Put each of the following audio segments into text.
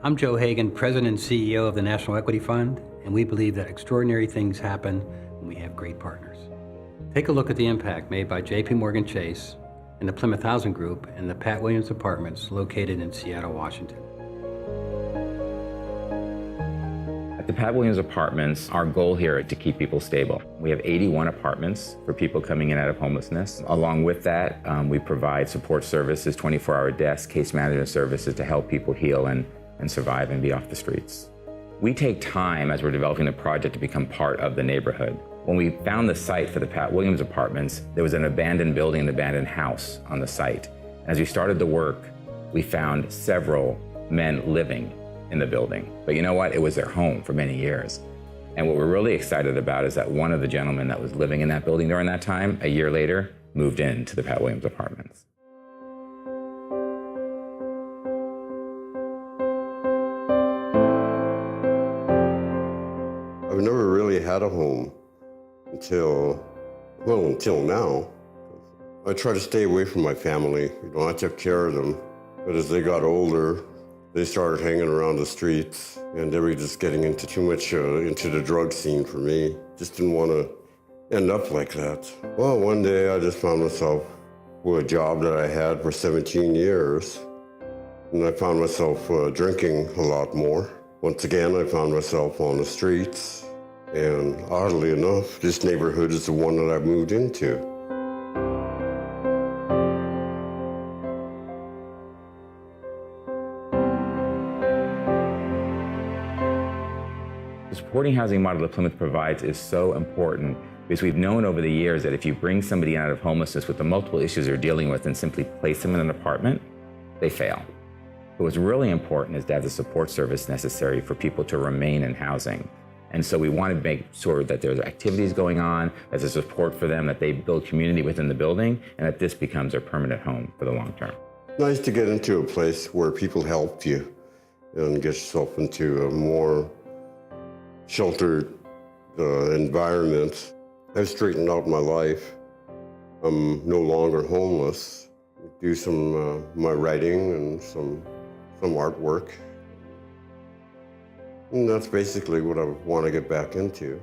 I'm Joe Hagan, President and CEO of the National Equity Fund, and we believe that extraordinary things happen when we have great partners. Take a look at the impact made by JPMorgan Chase and the Plymouth Housing Group and the Pat Williams Apartments located in Seattle, Washington. At the Pat Williams Apartments, our goal here is to keep people stable. We have 81 apartments for people coming in out of homelessness. Along with that, we provide support services, 24-hour desk, case management services to help people heal and survive and be off the streets. We take time as we're developing the project to become part of the neighborhood. When we found the site for the Pat Williams Apartments, there was an abandoned building, an abandoned house on the site. As we started the work, we found several men living in the building. But you know what? It was their home for many years. And what we're really excited about is that one of the gentlemen that was living in that building during that time, a year later, moved into the Pat Williams Apartments. I've never really had a home until now. I try to stay away from my family. I took care of them. But as they got older, they started hanging around the streets, and they were just getting into too much into the drug scene for me. Just didn't want to end up like that. Well, one day I just found myself with a job that I had for 17 years, and I found myself drinking a lot more. Once again, I found myself on the streets, and oddly enough, this neighborhood is the one that I moved into. The supporting housing model that Plymouth provides is so important because we've known over the years that if you bring somebody out of homelessness with the multiple issues they're dealing with and simply place them in an apartment, they fail. But what's really important is to have the support service necessary for people to remain in housing. And so we want to make sure that there's activities going on, that there's support for them, that they build community within the building, and that this becomes their permanent home for the long term. Nice to get into a place where people help you and get yourself into a more sheltered environment. I've straightened out my life. I'm no longer homeless. I do some my writing and some artwork. And that's basically what I want to get back into.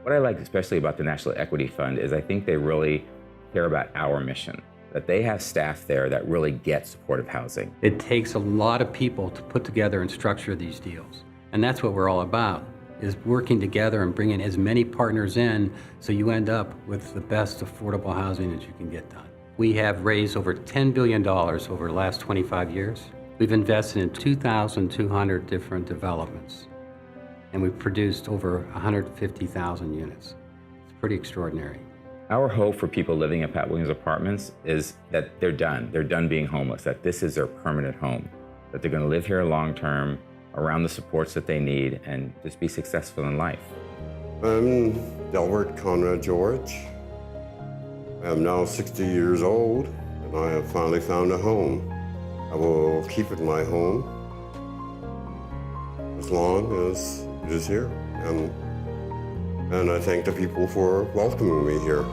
What I like especially about the National Equity Fund is I think they really care about our mission, that they have staff there that really get supportive housing. It takes a lot of people to put together and structure these deals, and that's what we're all about, is working together and bringing as many partners in so you end up with the best affordable housing that you can get done. We have raised over $10 billion over the last 25 years. We've invested in 2,200 different developments, and we've produced over 150,000 units. It's pretty extraordinary. Our hope for people living at Pat Williams Apartments is that they're done being homeless, that this is their permanent home, that they're going to live here long term, around the supports that they need, and just be successful in life. I'm Delbert Conrad George. I am now 60 years old, and I have finally found a home. I will keep it my home as long as it is here. And I thank the people for welcoming me here.